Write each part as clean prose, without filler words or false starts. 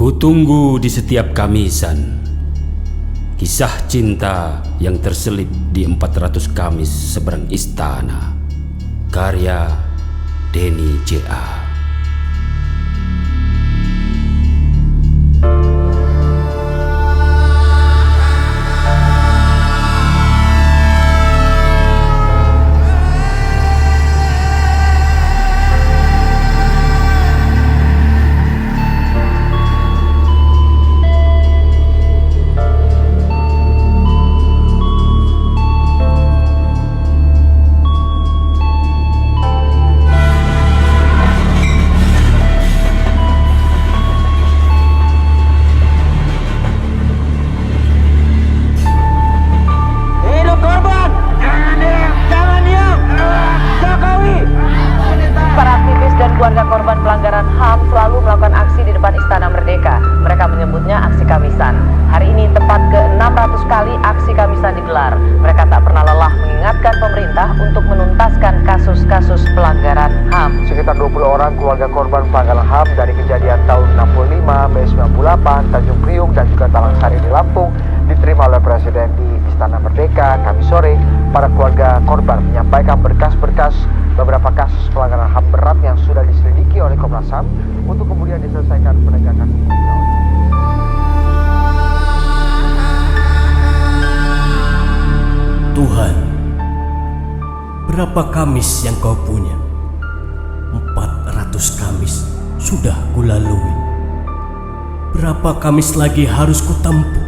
Kutunggu di setiap Kamisan kisah cinta yang terselip di 400 Kamis seberang istana. Karya Denny J.A. Keluarga korban pelanggaran HAM selalu melakukan aksi di depan Istana Merdeka. Mereka menyebutnya aksi Kamisan. Hari ini tepat ke-600 kali aksi Kamisan digelar. Mereka tak pernah lelah mengingatkan pemerintah untuk menuntaskan kasus-kasus pelanggaran HAM. Sekitar 20 orang keluarga korban pelanggaran HAM dari kejadian tahun 65, Mei 98, Tanjung Priuk dan juga Talang Sari di Lampung diterima oleh Presiden di Istana Merdeka Kamis sore. Para keluarga korban menyampaikan berkas-berkas beberapa kasus pelanggaran HAM berat yang sudah diselidiki oleh Komnas HAM untuk kemudian diselesaikan penegakan hukum. Tuhan, berapa Kamis yang Kau punya? 400 Kamis sudah kulalui. Berapa Kamis lagi harus kutempuh?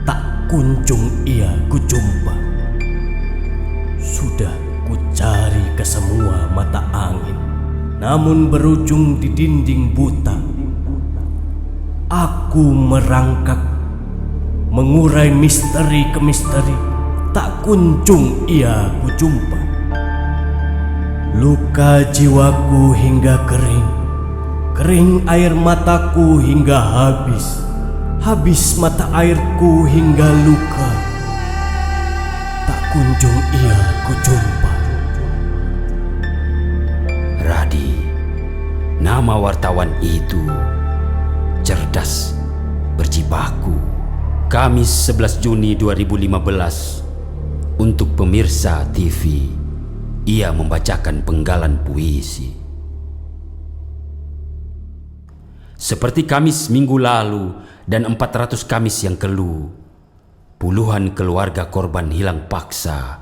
Tak kunjung ia kujumpa. Sudah kucari ke semua mata angin, namun berujung di dinding buta. Aku merangkak, mengurai misteri ke misteri, tak kunjung ia kujumpa. Luka jiwaku hingga kering, kering air mataku hingga habis, habis mata airku hingga luka. Tak kunjung ia kujumpa. Radi, nama wartawan itu, cerdas, berjibaku. Kamis 11 Juni 2015, untuk pemirsa TV, ia membacakan penggalan puisi. Seperti Kamis minggu lalu dan 400 Kamis yang kelu, puluhan keluarga korban hilang paksa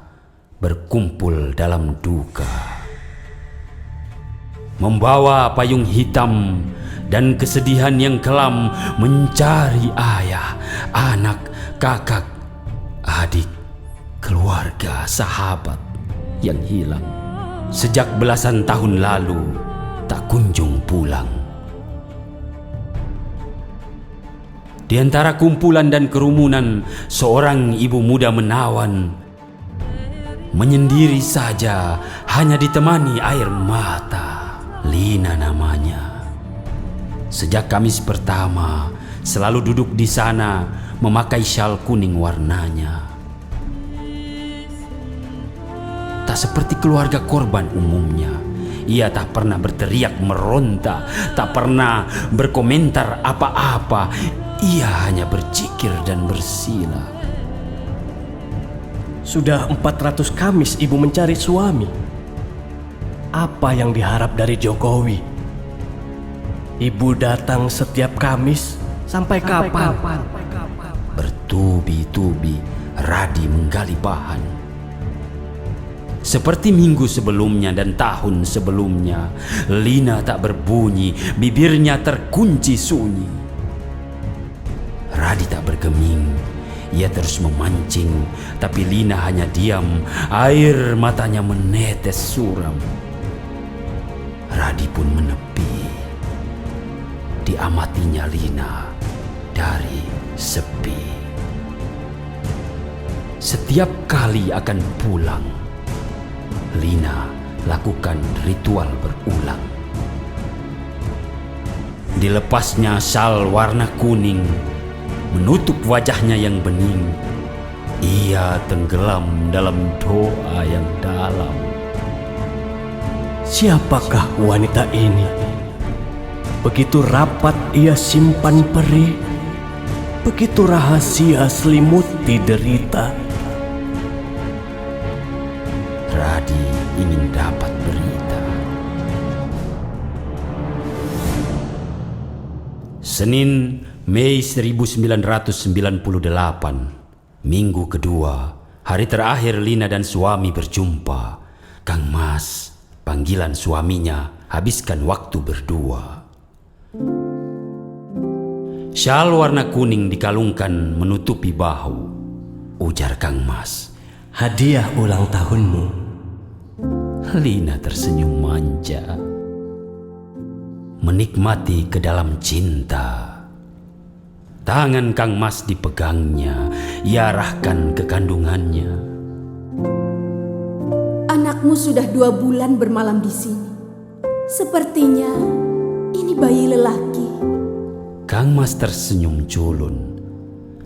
berkumpul dalam duka. Membawa payung hitam dan kesedihan yang kelam mencari ayah, anak, kakak, adik, keluarga, sahabat yang hilang sejak belasan tahun lalu tak kunjung pulang. Di antara kumpulan dan kerumunan, seorang ibu muda menawan, menyendiri saja, hanya ditemani air mata. Lina namanya. Sejak Kamis pertama selalu duduk di sana memakai syal kuning warnanya. Tak seperti keluarga korban umumnya, ia tak pernah berteriak meronta, tak pernah berkomentar apa-apa. Ia hanya berzikir dan bersila. Sudah 400 Kamis ibu mencari suami. Apa yang diharap dari Jokowi? Ibu datang setiap Kamis sampai kapan? Bertubi-tubi Radi menggali bahan. Seperti minggu sebelumnya dan tahun sebelumnya, Lina tak berbunyi, bibirnya terkunci sunyi. Radi tak bergeming, ia terus memancing, tapi Lina hanya diam, air matanya menetes suram. Radi pun menepi. Diamatinya Lina dari sepi. Setiap kali akan pulang, Lina lakukan ritual berulang. Dilepasnya syal warna kuning menutup wajahnya yang bening. Ia tenggelam dalam doa yang dalam. Siapakah wanita ini? Begitu rapat ia simpan perih, begitu rahasia selimuti derita. Radi ingin dapat berita. Senin, Mei 1998, minggu kedua, hari terakhir Lina dan suami berjumpa. Kang Mas, panggilan suaminya, habiskan waktu berdua. Syal warna kuning dikalungkan menutupi bahu. Ujar Kang Mas, Hadiah ulang tahunmu. Lina tersenyum manja, menikmati ke dalam cinta. Tangan Kang Mas dipegangnya, ia arahkan ke kandungannya. Anakmu sudah 2 bulan bermalam di sini. Sepertinya ini bayi lelaki. Kang Mas tersenyum culun.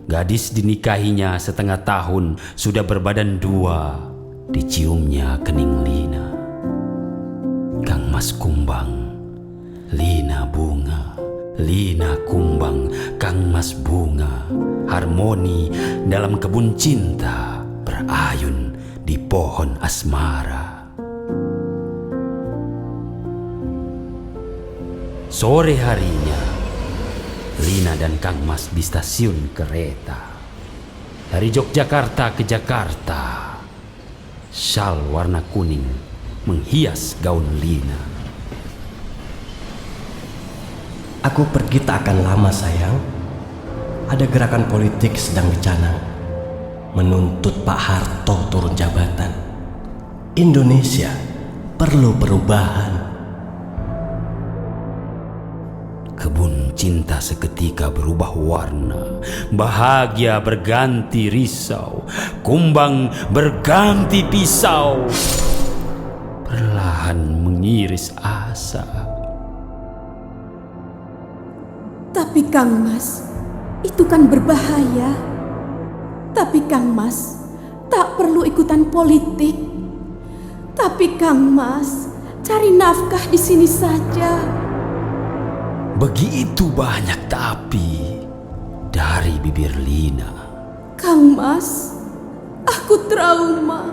Gadis dinikahinya setengah tahun sudah berbadan 2. Diciumnya kening Lina. Kang Mas kumbang, Lina bunga. Lina kumbang, Kang Mas bunga. Harmoni dalam kebun cinta, berayun di pohon asmara. Sore harinya, Lina dan Kang Mas di stasiun kereta. Dari Yogyakarta ke Jakarta, syal warna kuning menghias gaun Lina. Aku pergi tak akan lama sayang. Ada gerakan politik sedang dicanang, menuntut Pak Harto turun jabatan. Indonesia perlu perubahan. Kebun cinta seketika berubah warna. Bahagia berganti risau. Kumbang berganti pisau. Perlahan mengiris asa. Tapi Kang Mas, itu kan berbahaya. Tapi Kang Mas tak perlu ikutan politik. Tapi Kang Mas cari nafkah di sini saja. Begitu banyak tapi dari bibir Lina. Kang Mas, aku trauma.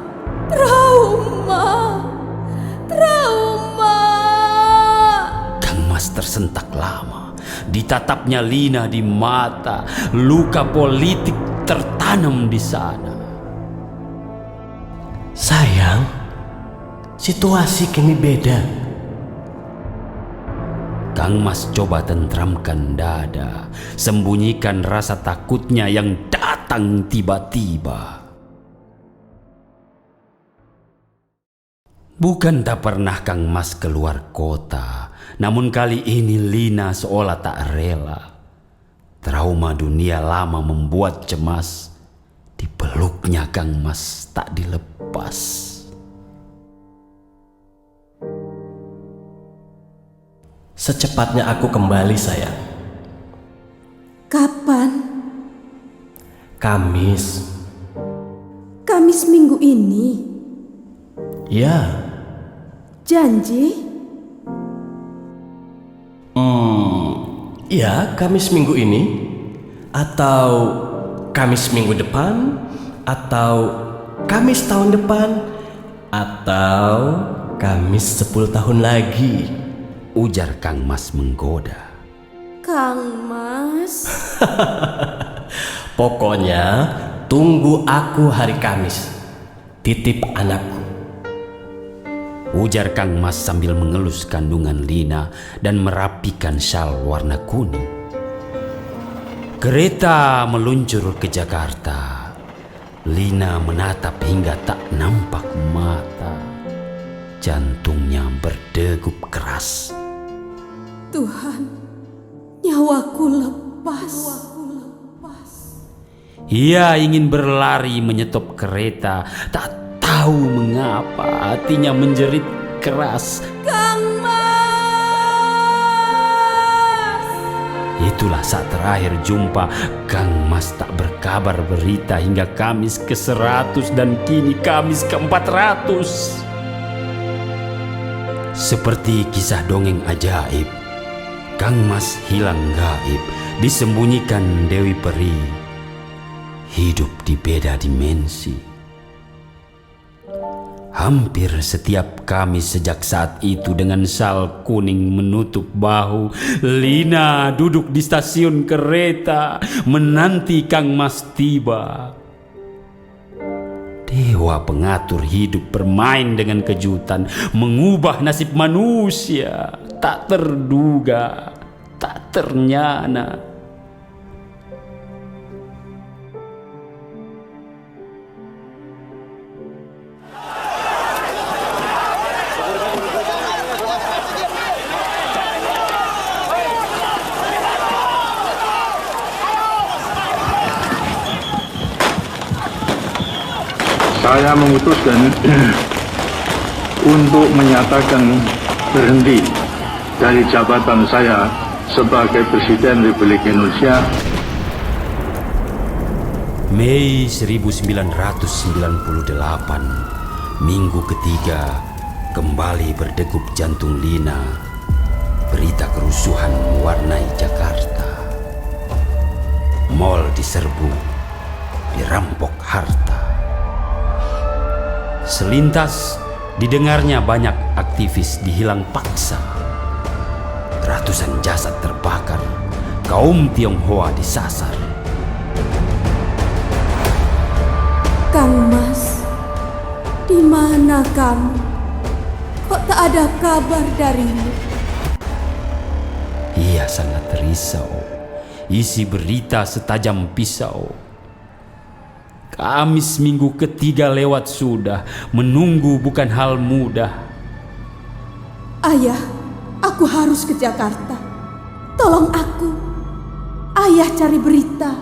Kang Mas tersentak lama. Ditatapnya Lina di mata. Luka politik tertanam di sana. Sayang, situasi kini beda. Kang Mas coba tentramkan dada, sembunyikan rasa takutnya yang datang tiba-tiba. Bukan tak pernah Kang Mas keluar kota, namun kali ini Lina seolah tak rela. Trauma dunia lama membuat cemas. Dipeluknya Kang Mas tak dilepas. Secepatnya aku kembali sayang. Kapan? Kamis. Kamis minggu ini. Ya. Janji? Ya, Kamis minggu ini. Atau Kamis minggu depan. Atau Kamis tahun depan. Atau Kamis 10 tahun lagi. Ujar Kang Mas menggoda. Kang Mas. Pokoknya tunggu aku hari Kamis. Titip anakku. Ujar Kang Mas sambil mengelus kandungan Lina dan merapikan syal warna kuning. Kereta meluncur ke Jakarta. Lina menatap hingga tak nampak mata. Jantungnya berdegup keras. Tuhan, nyawaku lepas. Ia ingin berlari menyetop kereta, tak tahu mengapa hatinya menjerit keras. Kang Mas! Itulah saat terakhir jumpa. Kang Mas tak berkabar berita hingga Kamis ke-100 dan kini Kamis ke-400. Seperti kisah dongeng ajaib, Kang Mas hilang gaib, disembunyikan Dewi Peri. Hidup di beda dimensi. Hampir setiap Kamis sejak saat itu dengan sal kuning menutup bahu, Lina duduk di stasiun kereta menanti Kang Mas tiba. Dewa pengatur hidup bermain dengan kejutan, mengubah nasib manusia tak terduga, tak ternyana. Saya memutuskan untuk menyatakan berhenti dari jabatan saya sebagai Presiden Republik Indonesia. Mei 1998, minggu ketiga, kembali berdegup jantung Lina. Berita kerusuhan mewarnai Jakarta. Mal diserbu, dirampok harta. Selintas didengarnya banyak aktivis dihilang paksa. Ratusan jasad terbakar, kaum Tionghoa disasar. Kang Mas, di mana kamu? Kok tak ada kabar darimu? Ia sangat risau. Isi berita setajam pisau. Kamis minggu ketiga lewat sudah, menunggu bukan hal mudah. Ayah, aku harus ke Jakarta. Tolong aku. Ayah cari berita.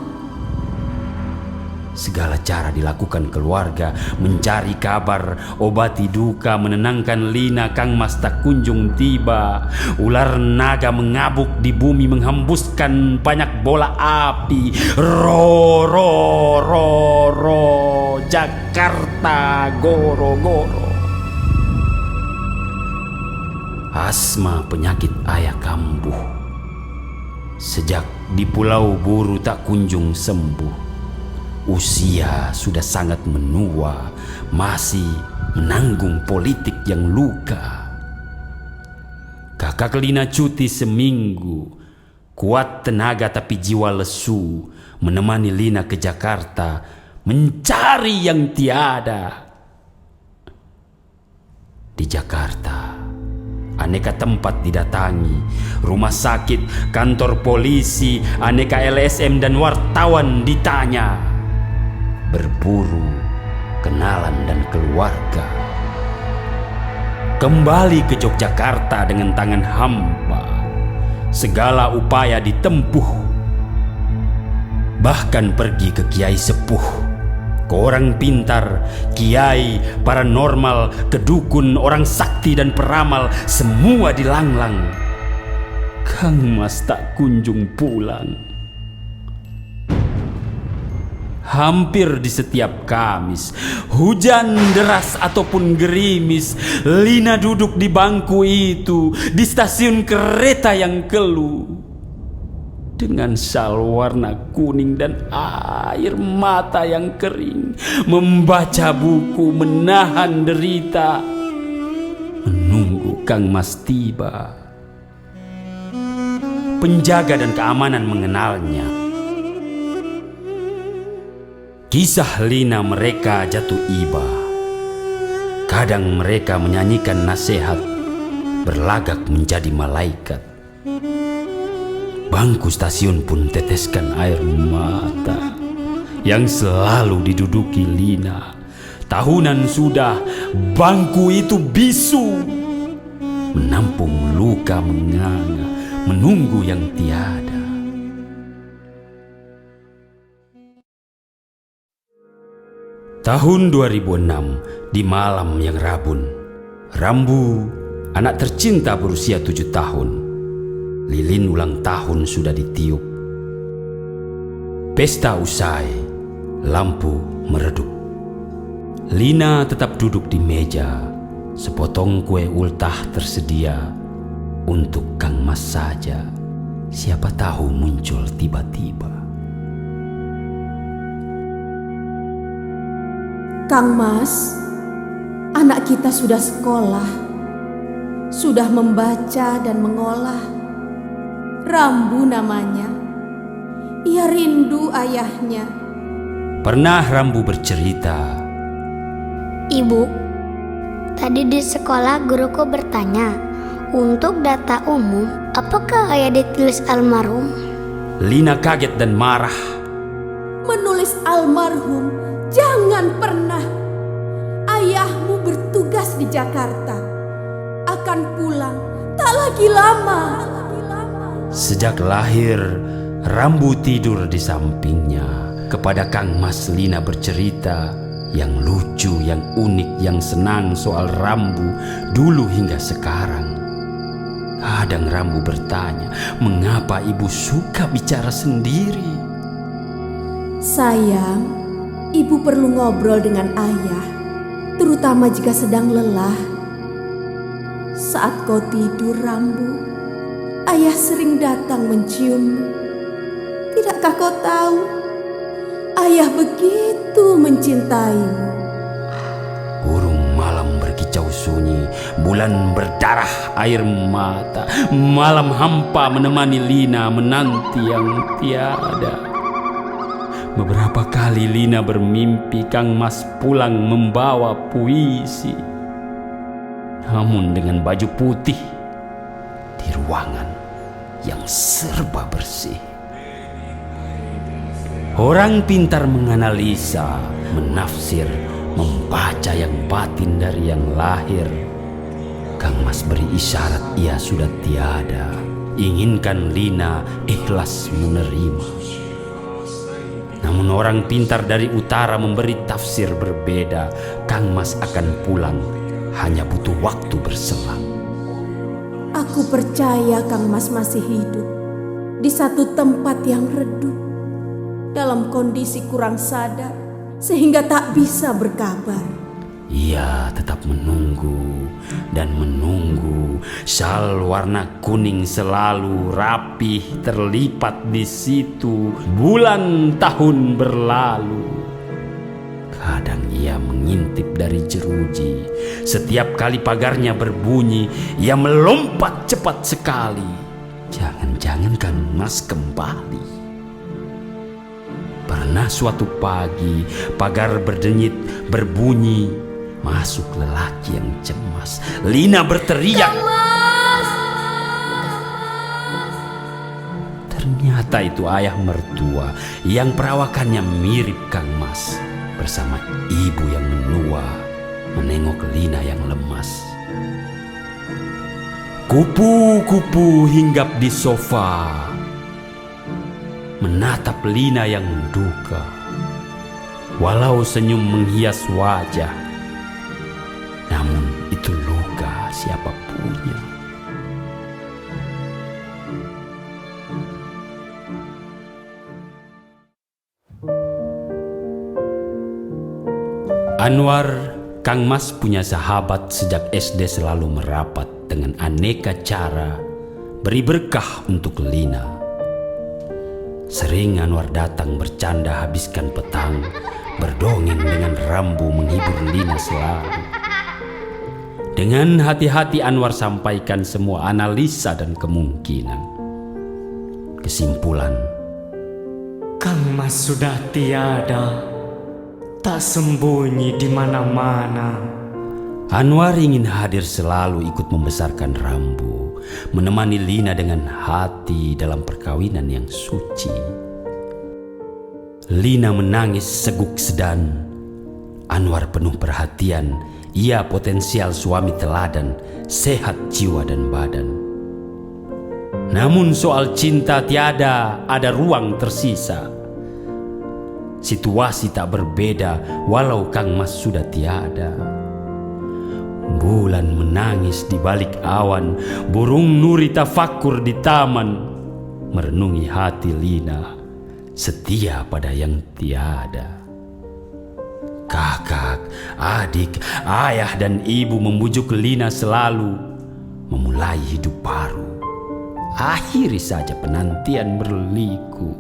Segala cara dilakukan keluarga, mencari kabar, obati duka, menenangkan Lina. Kang Mas tak kunjung tiba. Ular naga mengabuk di bumi, menghembuskan banyak bola api. Ro, ro, ro, ro, Jakarta, goro, goro. Asma penyakit ayah kambuh. Sejak di Pulau Buru tak kunjung sembuh. Usia sudah sangat menua, masih menanggung politik yang luka. Kakak Lina cuti seminggu, kuat tenaga tapi jiwa lesu, menemani Lina ke Jakarta, mencari yang tiada. Di Jakarta, aneka tempat didatangi, rumah sakit, kantor polisi, aneka LSM dan wartawan ditanya. Berburu, kenalan dan keluarga. Kembali ke Yogyakarta dengan tangan hampa. Segala upaya ditempuh. Bahkan pergi ke kiai sepuh, ke orang pintar, kiai, paranormal, ke dukun, orang sakti dan peramal, semua dilanglang. Kang Mas tak kunjung pulang. Hampir di setiap Kamis, hujan deras ataupun gerimis, Lina duduk di bangku itu, di stasiun kereta yang keluh. Dengan sal warna kuning dan air mata yang kering, membaca buku, menahan derita, menunggu Kang Mas tiba. Penjaga dan keamanan mengenalnya. Kisah Lina mereka jatuh iba. Kadang mereka menyanyikan nasihat, berlagak menjadi malaikat. Bangku stasiun pun teteskan air mata yang selalu diduduki Lina. Tahunan sudah bangku itu bisu, menampung luka menganga, menunggu yang tiada. Tahun 2006, di malam yang rabun, Rambu, anak tercinta berusia 7 tahun, lilin ulang tahun sudah ditiup. Pesta usai, lampu meredup. Lina tetap duduk di meja, sepotong kue ultah tersedia untuk Kang Mas saja. Siapa tahu muncul tiba-tiba. Kang Mas, anak kita sudah sekolah, sudah membaca dan mengolah. Rambu namanya. Ia rindu ayahnya. Pernah Rambu bercerita, Ibu, tadi di sekolah guruku bertanya, untuk data umum, apakah ayah ditulis almarhum? Lina kaget dan marah. Menulis almarhum, jangan pernah. Ayahmu bertugas di Jakarta. Akan pulang tak lagi lama. Sejak lahir, Rambu tidur di sampingnya. Kepada Kang Mas, Lina bercerita yang lucu, yang unik, yang senang soal Rambu dulu hingga sekarang. Kadang Rambu bertanya, mengapa ibu suka bicara sendiri? Sayang, ibu perlu ngobrol dengan ayah, terutama jika sedang lelah. Saat kau tidur, Rambu, ayah sering datang menciummu. Tidakkah kau tahu? Ayah begitu mencintaimu. Burung malam berkicau sunyi, bulan berdarah air mata. Malam hampa menemani Lina menanti yang tiada. Beberapa kali Lina bermimpi Kang Mas pulang membawa puisi, namun dengan baju putih di ruangan yang serba bersih. Orang pintar menganalisa, menafsir, membaca yang batin dari yang lahir. Kang Mas beri isyarat ia sudah tiada. Inginkan Lina ikhlas menerima. Namun orang pintar dari utara memberi tafsir berbeda. Kang Mas akan pulang, hanya butuh waktu berselang. Aku percaya Kang Mas masih hidup di satu tempat yang redup, dalam kondisi kurang sadar sehingga tak bisa berkabar. Ia tetap menunggu dan menunggu. Syal warna kuning selalu rapih terlipat di situ. Bulan tahun berlalu. Kadang ia mengintip dari jeruji. Setiap kali pagarnya berbunyi, ia melompat cepat sekali. Jangan-jangan Kang Mas kembali. Pernah suatu pagi, pagar berdenyit, berbunyi. Masuk lelaki yang cemas. Lina berteriak. Kang Mas! Ternyata itu ayah mertua yang perawakannya mirip Kang Mas. Bersama ibu yang menua, menengok Lina yang lemas. Kupu-kupu hinggap di sofa, menatap Lina yang duka. Walau senyum menghias wajah, namun itu luka siapa punya. Anwar, Kang Mas punya sahabat sejak SD selalu merapat dengan aneka cara beri berkah untuk Lina. Sering Anwar datang bercanda habiskan petang, berdongeng dengan Rambu menghibur Lina selalu. Dengan hati-hati Anwar sampaikan semua analisa dan kemungkinan. Kesimpulan, Kang Mas sudah tiada, tak sembunyi di mana-mana. Anwar ingin hadir selalu ikut membesarkan Rambu, menemani Lina dengan hati dalam perkawinan yang suci. Lina menangis seguk sedan. Anwar penuh perhatian. Ia potensial suami teladan, sehat jiwa dan badan. Namun soal cinta tiada ada ruang tersisa. Situasi tak berbeda walau Kang Mas sudah tiada. Bulan menangis di balik awan, burung nuri tafakur di taman, merenungi hati Lina, setia pada yang tiada. Kakak, adik, ayah dan ibu membujuk Lina selalu memulai hidup baru. Akhiri saja penantian berliku.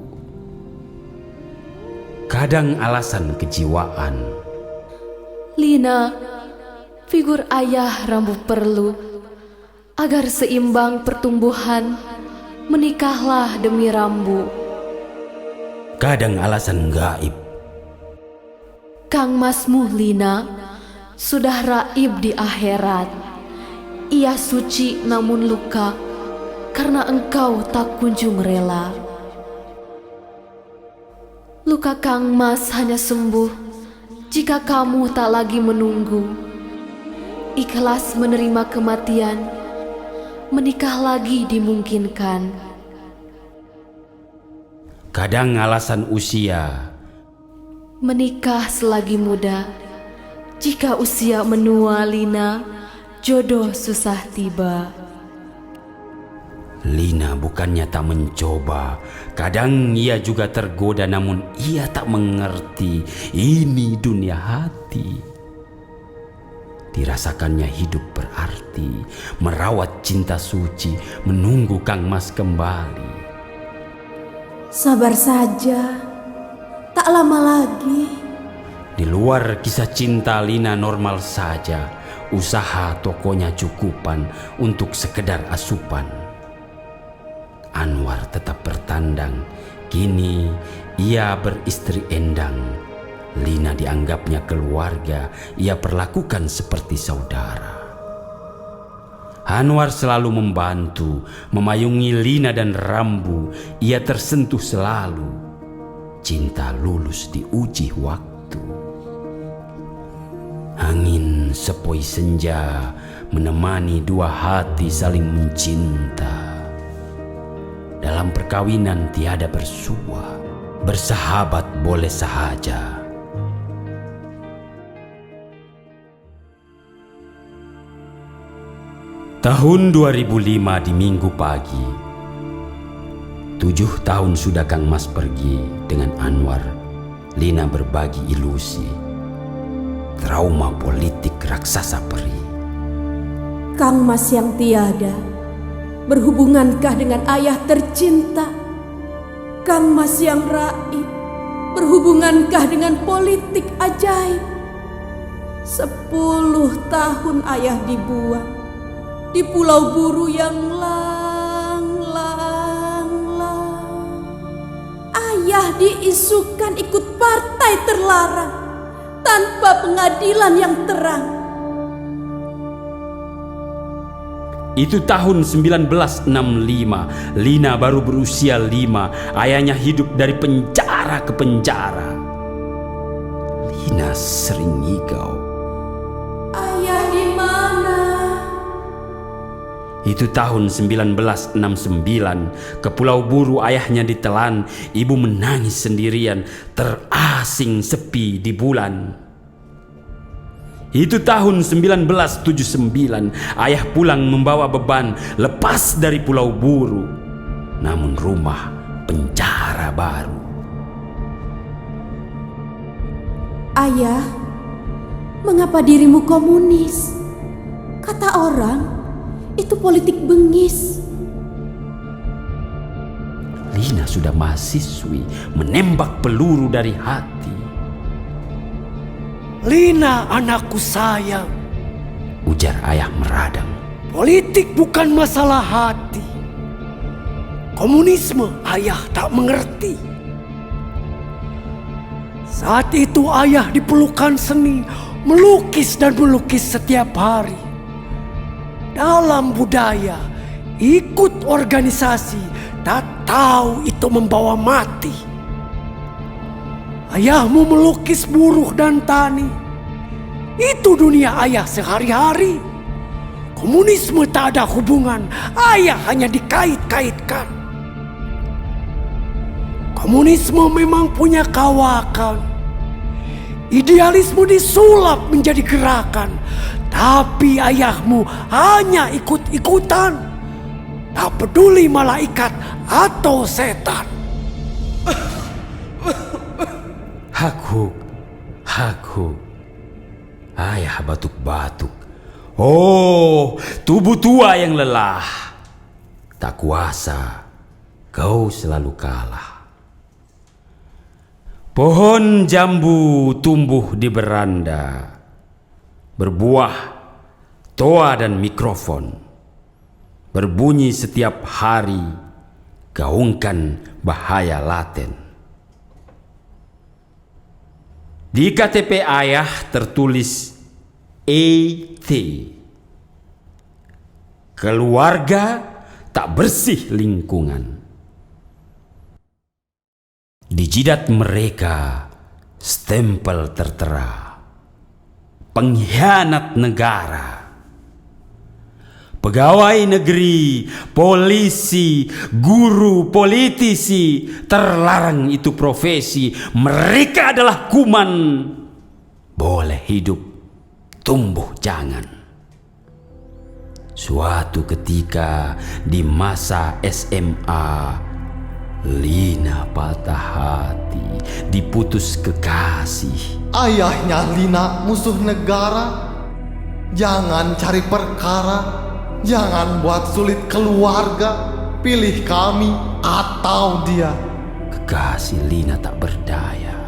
Kadang alasan kejiwaan. Lina, figur ayah Rambu perlu. Agar seimbang pertumbuhan, menikahlah demi Rambu. Kadang alasan gaib. Kang Masmu Lina sudah raib di akhirat. Ia suci namun luka, karena engkau tak kunjung rela. Luka Kang Mas hanya sembuh jika kamu tak lagi menunggu. Ikhlas menerima kematian, menikah lagi dimungkinkan. Kadang alasan usia. Menikah selagi muda. Jika usia menua Lina, jodoh susah tiba. Lina bukannya tak mencoba. Kadang ia juga tergoda, namun ia tak mengerti. Ini dunia hati. Dirasakannya hidup berarti, merawat cinta suci, menunggu Kang Mas kembali. Sabar saja, tak lama lagi. Di luar kisah cinta, Lina normal saja. Usaha tokonya cukupan untuk sekedar asupan. Anwar tetap bertandang. Kini ia beristri endang. Lina dianggapnya keluarga, ia perlakukan seperti saudara. Anwar selalu membantu, memayungi Lina dan Rambu. Ia tersentuh selalu. Cinta lulus diuji waktu. Angin sepoi senja menemani dua hati saling mencinta. Dalam perkawinan tiada bersua, bersahabat boleh sahaja. Tahun 2005 di Minggu pagi. 7 tahun sudah Kang Mas pergi dengan Anwar. Lina berbagi ilusi. Trauma politik raksasa peri. Kang Mas yang tiada, berhubungankah dengan ayah tercinta? Kang Mas yang raib, berhubungankah dengan politik ajaib? 10 tahun ayah dibuang di pulau buru yang lang. Ayah diisukan ikut partai terlarang tanpa pengadilan yang terang. Itu tahun 1965. Lina baru berusia 5. Ayahnya hidup dari penjara ke penjara. Lina sering ngigau. Ayah di mana? Itu tahun 1969. Ke Pulau Buru ayahnya ditelan. Ibu menangis sendirian, terasing sepi di bulan. Itu tahun 1979. Ayah pulang membawa beban, lepas dari Pulau Buru. Namun rumah penjara baru. Ayah, mengapa dirimu komunis? Kata orang, itu politik bengis. Lina sudah mahasiswi, menembak peluru dari hati. Lina anakku sayang, Ujar ayah meradang. politik bukan masalah hati. Komunisme ayah tak mengerti. Saat itu ayah dipelukan seni, melukis dan melukis setiap hari. Dalam budaya, ikut organisasi, tak tahu itu membawa mati. Ayahmu melukis buruh dan tani. Itu dunia ayah sehari-hari. Komunisme tak ada hubungan, ayah hanya dikait-kaitkan. Komunisme memang punya kawakan. Idealisme disulap menjadi gerakan. Tapi ayahmu hanya ikut-ikutan. Tak peduli malaikat atau setan. Hakuk. Ayah batuk-batuk. Oh, tubuh tua yang lelah. Tak kuasa, kau selalu kalah. Pohon jambu tumbuh di beranda, berbuah, toa dan mikrofon. Berbunyi setiap hari, gaungkan bahaya laten. Di KTP ayah tertulis ET. Keluarga tak bersih lingkungan. Di jidat mereka stempel tertera, pengkhianat negara. Pegawai negeri, polisi, guru, politisi, terlarang itu profesi. Mereka adalah kuman. Boleh hidup, tumbuh jangan. Suatu ketika di masa SMA, Lina patah hati, diputus kekasih. Ayahnya Lina musuh negara. Jangan cari perkara, jangan buat sulit keluarga. Pilih kami atau dia. Kekasih Lina tak berdaya.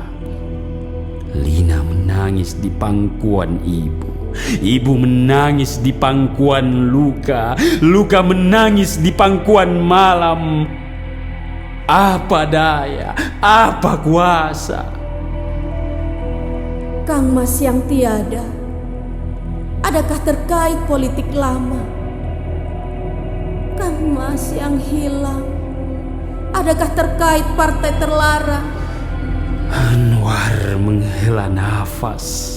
Lina menangis di pangkuan ibu. Ibu menangis di pangkuan luka. Luka menangis di pangkuan malam. Apa daya, apa kuasa. Kang Mas yang tiada, adakah terkait politik lama? Kang Mas yang hilang, adakah terkait partai terlarang? Anwar menghela nafas.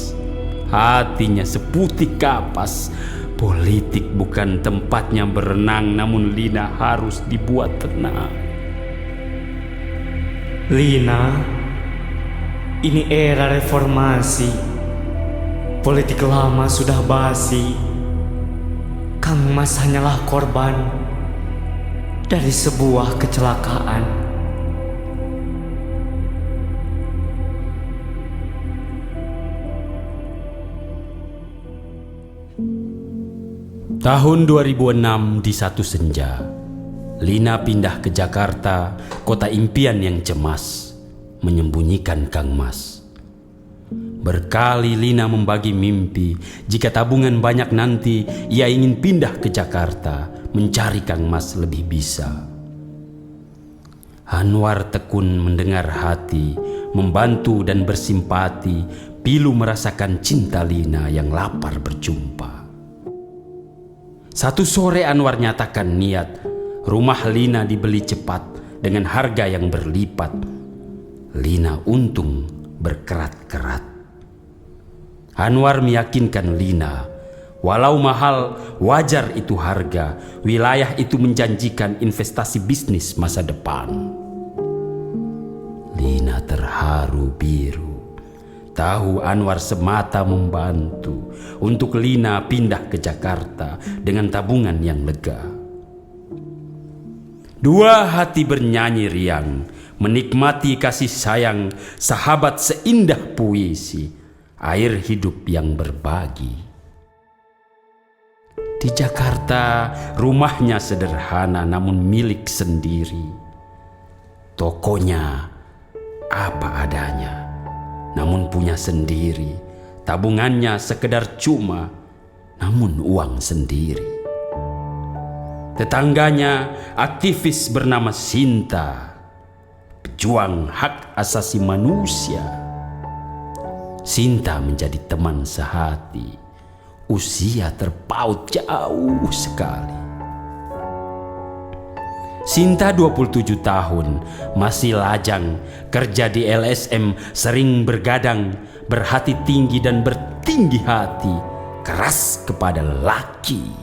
Hatinya seputih kapas. Politik bukan tempatnya berenang, namun Lina harus dibuat tenang. Lina, ini era reformasi. Politik lama sudah basi. Kang Mas hanyalah korban dari sebuah kecelakaan. Tahun 2006 di satu senja, Lina pindah ke Jakarta, kota impian yang cemas, menyembunyikan Kang Mas. Berkali Lina membagi mimpi, jika tabungan banyak nanti, ia ingin pindah ke Jakarta, mencari Kang Mas lebih bisa. Anwar tekun mendengar hati, membantu dan bersimpati, pilu merasakan cinta Lina yang lapar berjumpa. Satu sore Anwar nyatakan niat, rumah Lina dibeli cepat dengan harga yang berlipat. Lina untung berkerat-kerat. Anwar meyakinkan Lina, walau mahal, wajar itu harga. Wilayah itu menjanjikan investasi bisnis masa depan. Lina terharu biru. Tahu Anwar semata membantu untuk Lina pindah ke Jakarta dengan tabungan yang lega. Dua hati bernyanyi riang, menikmati kasih sayang sahabat seindah puisi, air hidup yang berbagi. Di Jakarta, rumahnya sederhana namun milik sendiri. Tokonya apa adanya, namun punya sendiri. Tabungannya sekedar cuma, namun uang sendiri. Tetangganya aktivis bernama Sinta, pejuang hak asasi manusia. Sinta menjadi teman sehati. Usia terpaut jauh sekali. Sinta 27 tahun, masih lajang, kerja di LSM, sering bergadang, berhati tinggi dan bertinggi hati, keras kepada laki.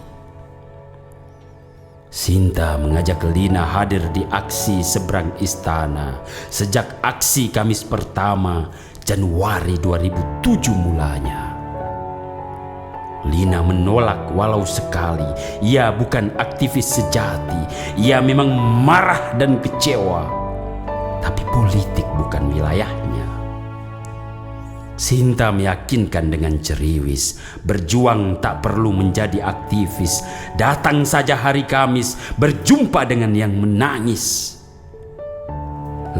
Sinta mengajak Lina hadir di aksi seberang istana. Sejak aksi Kamis pertama, Januari 2007 mulanya. Lina menolak walau sekali. Ia bukan aktivis sejati. Ia memang marah dan kecewa. Tapi politik bukan wilayahnya. Sinta meyakinkan dengan ceriwis, berjuang tak perlu menjadi aktivis. Datang saja hari Kamis, berjumpa dengan yang menangis.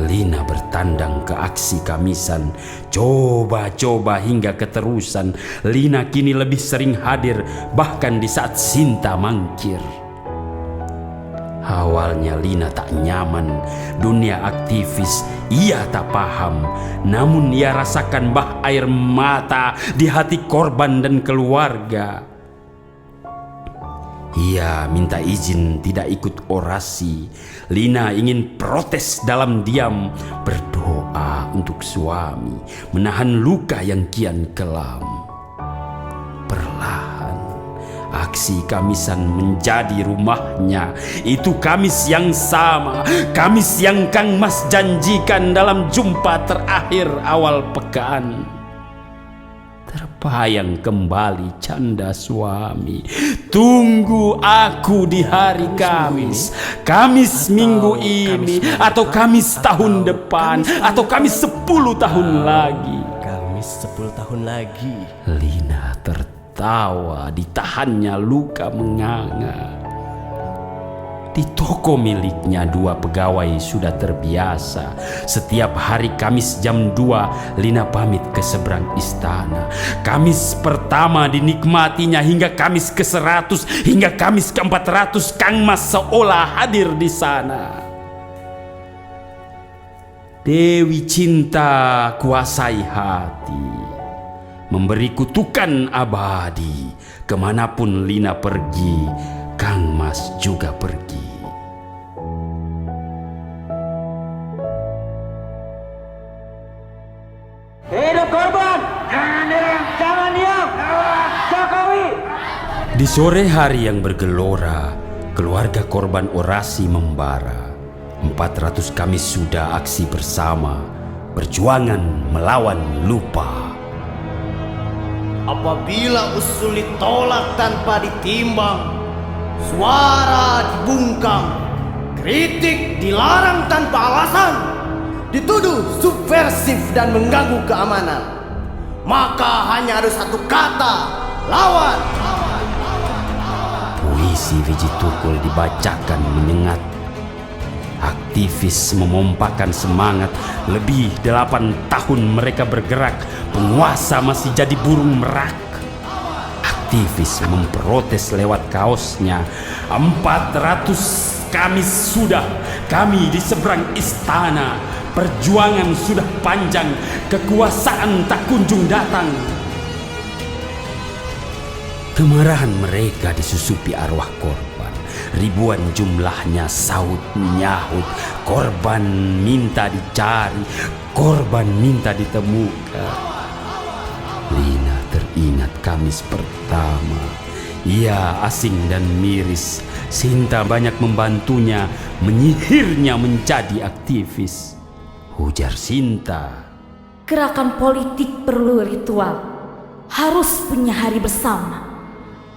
Lina bertandang ke aksi Kamisan, coba-coba hingga keterusan. Lina kini lebih sering hadir, bahkan di saat Sinta mangkir. Awalnya Lina tak nyaman, dunia aktivis ia tak paham. Namun ia rasakan bah air mata di hati korban dan keluarga. Ia minta izin tidak ikut orasi. Lina ingin protes dalam diam, berdoa untuk suami, menahan luka yang kian kelam. Perlahan aksi Kamisan menjadi rumahnya. Itu Kamis yang sama, Kamis yang Kang Mas janjikan dalam jumpa terakhir awal pekan. Terbayang kembali canda suami, tunggu aku di hari Kamis, Kamis minggu ini, atau Kamis tahun depan, atau Kamis 10 tahun lagi. Kamis 10 tahun lagi. Lina tertawa, ditahannya luka menganga. Di toko miliknya 2 pegawai sudah terbiasa. Setiap hari Kamis jam 2, Lina pamit ke seberang istana. Kamis pertama dinikmatinya hingga Kamis ke-100, hingga Kamis ke-400 Kang Mas seolah hadir di sana. Dewi cinta kuasai hati, memberi kutukan abadi. Kemanapun Lina pergi, Kang Mas juga pergi. Hidup korban! Jangan diam! Jokowi! Di sore hari yang bergelora, keluarga korban orasi membara. 400 Kamis sudah aksi bersama, perjuangan melawan lupa. Apabila usul ditolak tanpa ditimbang, suara dibungkam, kritik dilarang tanpa alasan, dituduh subversif dan mengganggu keamanan, maka hanya ada satu kata: lawan. Puisi Wiji Tukul dibacakan menyengat. Aktivis memompakan semangat. Lebih 8 tahun mereka bergerak, penguasa masih jadi burung merak. Aktivis memprotes lewat kaosnya. 400 Kamis sudah, kami di seberang istana. Perjuangan sudah panjang, kekuasaan tak kunjung datang. Kemarahan mereka disusupi arwah korban. Ribuan jumlahnya saut menyahut. Korban minta dicari, korban minta ditemukan. Lina teringat Kamis pertama. Ia asing dan miris. Sinta banyak membantunya, menyihirnya menjadi aktivis. Ujar Sinta, Gerakan politik perlu ritual, harus punya hari bersama.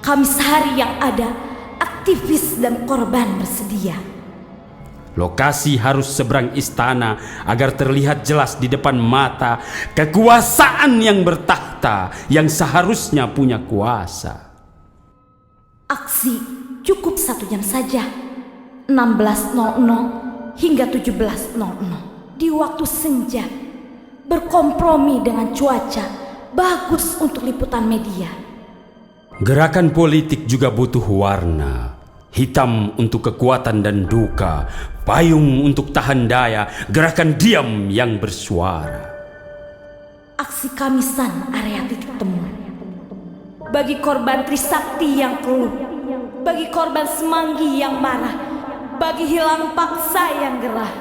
Kamis hari yang ada, aktivis dan korban bersedia. lokasi harus seberang istana agar terlihat jelas di depan mata kekuasaan yang bertakhta yang seharusnya punya kuasa. Aksi cukup 1 jam saja, 16.00 hingga 17.00 di waktu senja, berkompromi dengan cuaca, bagus untuk liputan media. Gerakan politik juga butuh warna. Hitam untuk kekuatan dan duka, payung untuk tahan daya, gerakan diam yang bersuara. Aksi Kamisan area titik temu. Bagi korban Trisakti yang keluh, bagi korban Semanggi yang marah, bagi hilang paksa yang gerah.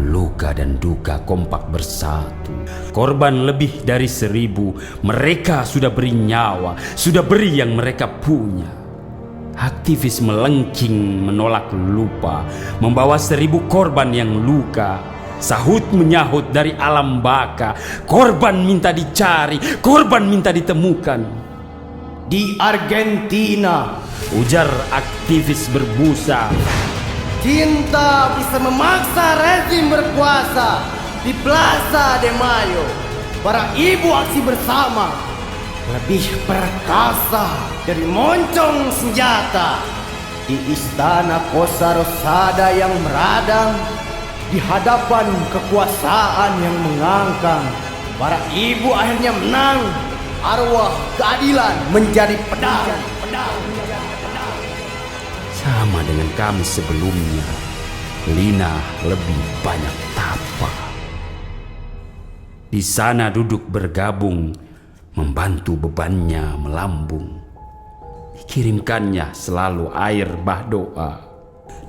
Luka dan duka kompak bersatu. Korban lebih dari 1000. Mereka sudah beri nyawa, sudah beri yang mereka punya. Aktivis melengking menolak lupa, membawa 1000 korban yang luka. Sahut menyahut dari alam baka. Korban minta dicari, korban minta ditemukan. Di Argentina, ujar aktivis berbusa, cinta bisa memaksa rezim berkuasa. Di Plaza de Mayo, para ibu aksi bersama lebih perkasa dari moncong senjata. Di istana Kosa Rosada yang meradang, di hadapan kekuasaan yang mengangkang, para ibu akhirnya menang. Arwah keadilan menjadi pedang. Sama dengan kami sebelumnya, Lina lebih banyak tapa. Di sana duduk bergabung, membantu bebannya melambung. Dikirimkannya selalu air bah doa.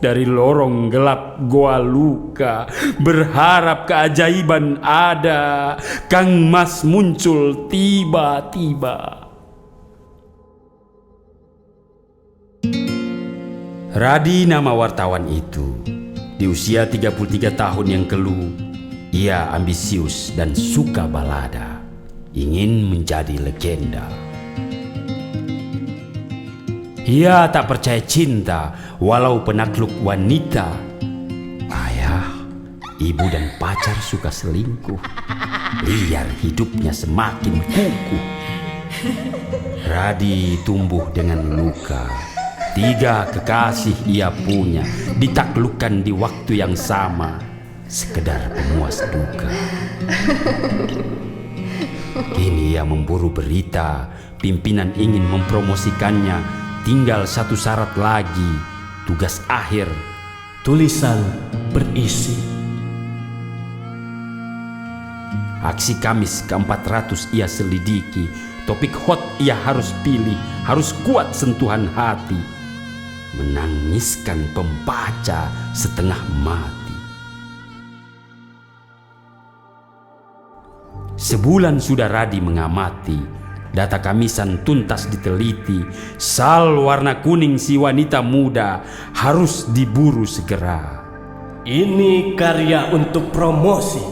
Dari lorong gelap goa luka, berharap keajaiban ada. Kang Mas muncul tiba-tiba. Radi nama wartawan itu. Di usia 33 tahun yang keluh, ia ambisius dan suka balada. Ingin menjadi legenda. Ia tak percaya cinta walau penakluk wanita. Ayah, ibu dan pacar suka selingkuh. Liar hidupnya semakin kukuh. Radi tumbuh dengan luka. 3 kekasih ia punya, ditaklukkan di waktu yang sama. Sekedar pemuas duka. Kini ia memburu berita, pimpinan ingin mempromosikannya. Tinggal 1 syarat lagi, tugas akhir. Tulisan berisi: Aksi Kamis ke-400 ia selidiki. Topik hot ia harus pilih, harus kuat sentuhan hati. Menangiskan pembaca setengah mati. Sebulan sudah Radi mengamati. Data Kamisan tuntas diteliti. Sal warna kuning si wanita muda harus diburu segera. Ini karya untuk promosi.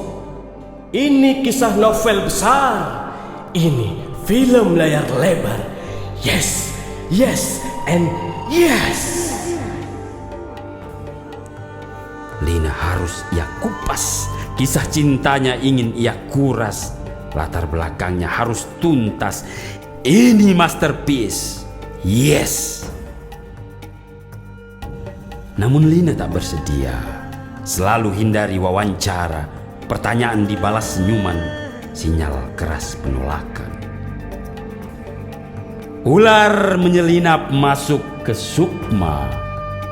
Ini kisah novel besar. Ini film layar lebar. Yes, yes, and yes. Lina harus ia kupas. Kisah cintanya ingin ia kuras. Latar belakangnya harus tuntas. Ini masterpiece. Yes. Namun Lina tak bersedia. Selalu hindari wawancara. Pertanyaan dibalas senyuman. Sinyal keras penolakan. Ular menyelinap masuk ke Sukma,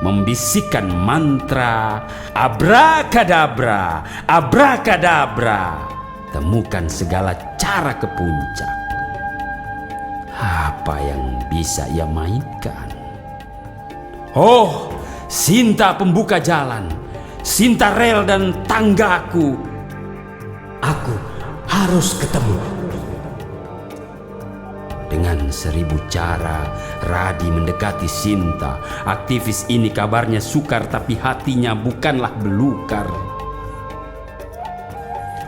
membisikkan mantra abrakadabra, abrakadabra. Temukan segala cara ke puncak. Apa yang bisa ia mainkan? Oh, Sinta pembuka jalan, Sinta rel dan tanggaku. Aku harus ketemu. Dengan 1000 cara, Radi mendekati Sinta. Aktivis ini kabarnya sukar, tapi hatinya bukanlah belukar.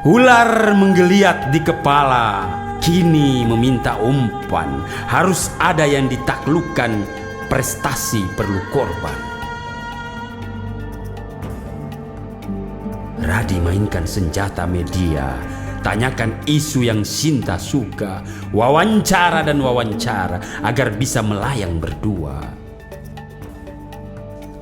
Ular menggeliat di kepala, kini meminta umpan. Harus ada yang ditaklukkan, prestasi perlu korban. Radi mainkan senjata media. Tanyakan isu yang Sinta suka. Wawancara dan wawancara agar bisa melayang berdua.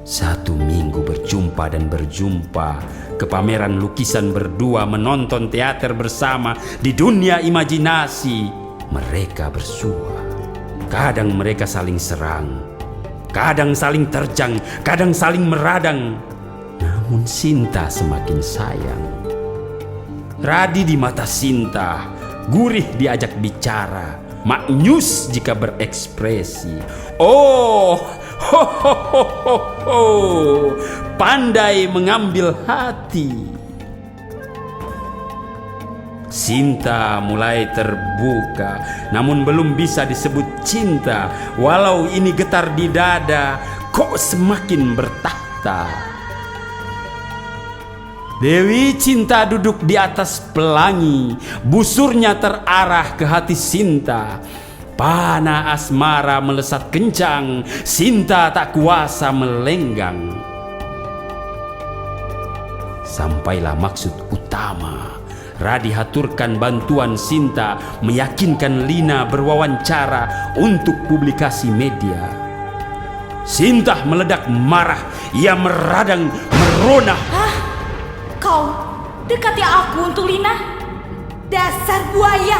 1 minggu berjumpa dan berjumpa. Ke pameran lukisan berdua, menonton teater bersama. Di dunia imajinasi mereka bersua. Kadang mereka saling serang, kadang saling terjang, kadang saling meradang. Namun Sinta semakin sayang. Radi di mata Sinta, gurih diajak bicara, maknyus jika berekspresi. Oh, ho ho ho ho ho, pandai mengambil hati. Sinta mulai terbuka, namun belum bisa disebut cinta. Walau ini getar di dada, kok semakin bertahta. Dewi Cinta duduk di atas pelangi, busurnya terarah ke hati Sinta. Panah asmara melesat kencang, Sinta tak kuasa melenggang. Sampailah maksud utama, Radi haturkan bantuan Sinta meyakinkan Lina berwawancara untuk publikasi media. Sinta meledak marah, ia meradang merona. Hah? Kau dekati aku untuk Lina? Dasar buaya!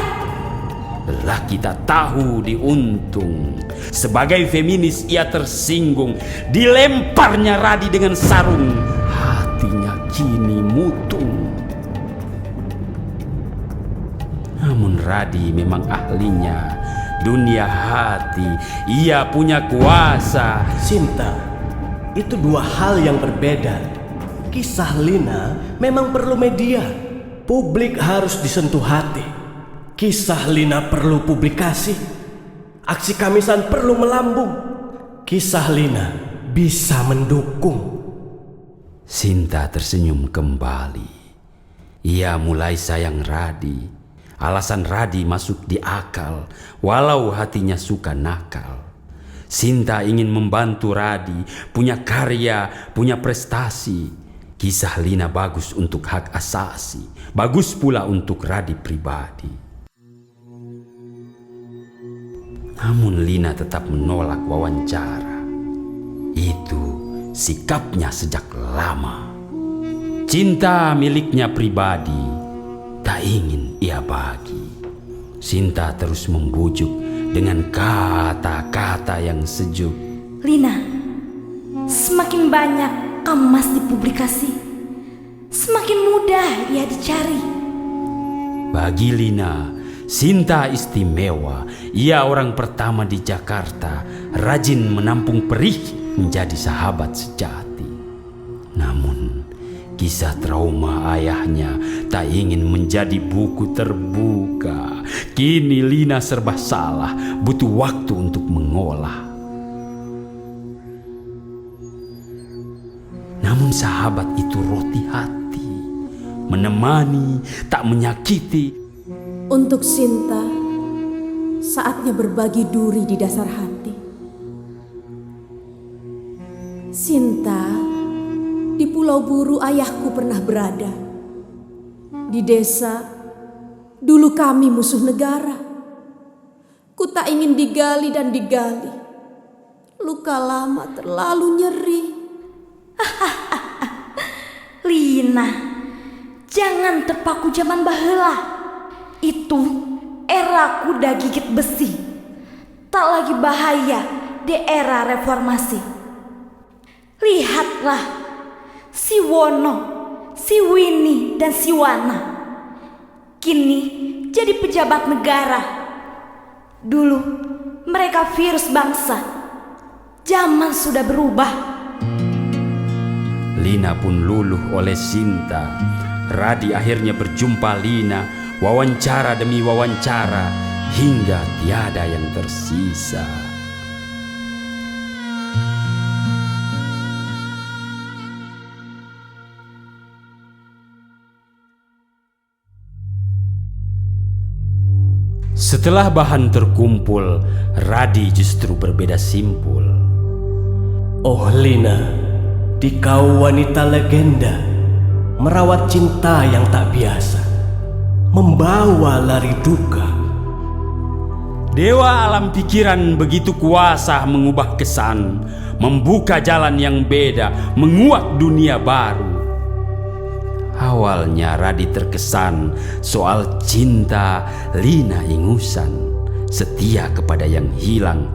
Lelaki tak tahu diuntung. Sebagai feminis ia tersinggung. Dilemparnya Radi dengan sarung. Hatinya kini mutung. Namun Radi memang ahlinya dunia hati. Ia punya kuasa. Sinta, itu dua hal yang berbeda. Kisah Lina memang perlu media. Publik harus disentuh hati. Kisah Lina perlu publikasi. Aksi Kamisan perlu melambung. Kisah Lina bisa mendukung. Sinta tersenyum kembali. Ia mulai sayang Radi. Alasan Radi masuk di akal, walau hatinya suka nakal. Sinta ingin membantu Radi, punya karya, punya prestasi. Kisah Lina bagus untuk hak asasi, bagus pula untuk Radi pribadi. Namun Lina tetap menolak wawancara. Itu sikapnya sejak lama. Cinta miliknya pribadi, tak ingin ia bagi. Sinta terus membujuk dengan kata-kata yang sejuk. Lina, semakin banyak kemas dipublikasi, semakin mudah ia dicari. Bagi Lina, Sinta istimewa. Ia orang pertama di Jakarta, rajin menampung perih, menjadi sahabat sejati. Namun kisah trauma ayahnya tak ingin menjadi buku terbuka. Kini Lina serba salah, butuh waktu untuk mengolah. Namun sahabat itu roti hati, menemani, tak menyakiti. Untuk Sinta, saatnya berbagi duri di dasar hati. Sinta, di Pulau Buru ayahku pernah berada. Di desa, dulu kami musuh negara. Ku tak ingin digali dan digali. Luka lama terlalu nyeri. Lina, jangan terpaku zaman baheula. Itu era kuda gigit besi. Tak lagi bahaya di era reformasi. Lihatlah si Wono, si Winnie dan si Wana. Kini jadi pejabat negara. Dulu mereka virus bangsa. Zaman sudah berubah. Lina pun luluh oleh Sinta. Radi akhirnya berjumpa Lina, wawancara demi wawancara, hingga tiada yang tersisa. Setelah bahan terkumpul, Radi justru berbeda simpul. Oh Lina, dikau wanita legenda, merawat cinta yang tak biasa, membawa lari duka. Dewa alam pikiran begitu kuasa mengubah kesan, membuka jalan yang beda, menguak dunia baru. Awalnya Radi terkesan soal cinta, Lina ingusan, setia kepada yang hilang,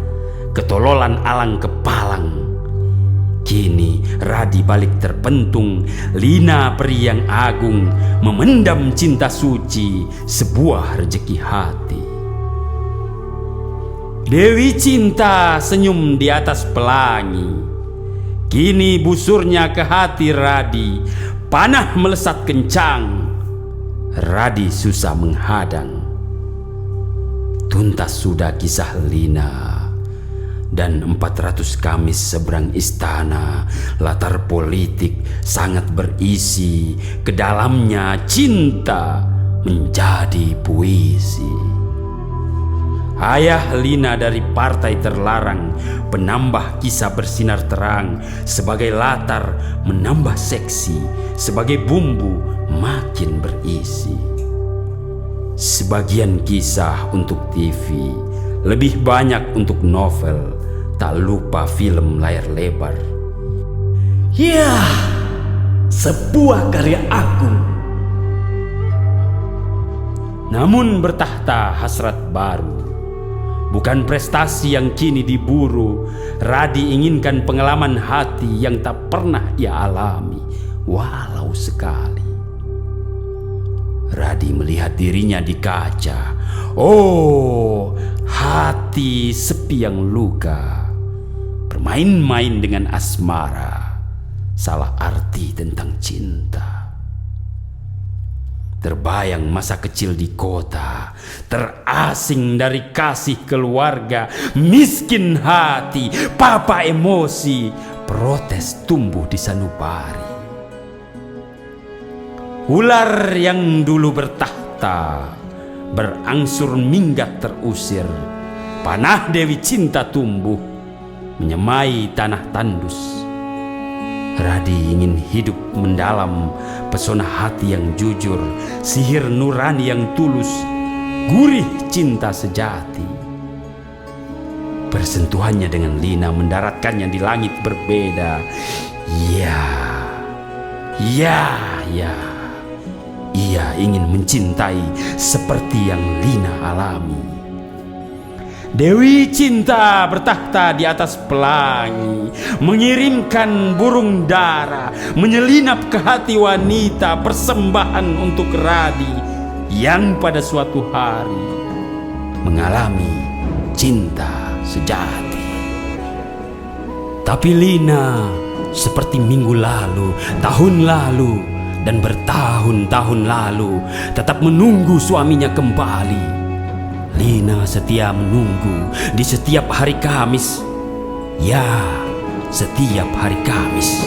ketololan alang kepalang. Kini Radi balik terpentung, Lina peri yang agung, memendam cinta suci, sebuah rezeki hati. Dewi cinta senyum di atas pelangi. Kini busurnya ke hati Radi, panah melesat kencang. Radi susah menghadang. Tuntas sudah kisah Lina. Dan 400 Kamis seberang istana, latar politik sangat berisi, kedalamnya cinta menjadi puisi. Ayah Lina dari partai terlarang, penambah kisah bersinar terang, sebagai latar menambah seksi, sebagai bumbu makin berisi. Sebagian kisah untuk TV, lebih banyak untuk novel, tak lupa film layar lebar. Ya, sebuah karya agung. Namun bertahta hasrat baru, bukan prestasi yang kini diburu. Radi inginkan pengalaman hati yang tak pernah ia alami, walau sekali. Radi melihat dirinya di kaca. Oh, hati sepi yang luka, bermain-main dengan asmara, salah arti tentang cinta. Terbayang masa kecil di kota, terasing dari kasih keluarga, miskin hati, papa emosi, protes tumbuh di sanubari. Ular yang dulu bertahta, berangsur minggat terusir, panah Dewi Cinta tumbuh, menyemai tanah tandus. Radi ingin hidup mendalam pesona hati yang jujur, sihir nurani yang tulus, gurih cinta sejati. Persentuhannya dengan Lina mendaratkannya di langit berbeda. Ya. Ia ingin mencintai seperti yang Lina alami. Dewi Cinta bertahta di atas pelangi, mengirimkan burung dara, menyelinap ke hati wanita, persembahan untuk Radi yang pada suatu hari mengalami cinta sejati. Tapi Lina seperti minggu lalu, tahun lalu, dan bertahun-tahun lalu tetap menunggu suaminya kembali. Lina setia menunggu di setiap hari Kamis. Ya, setiap hari Kamis.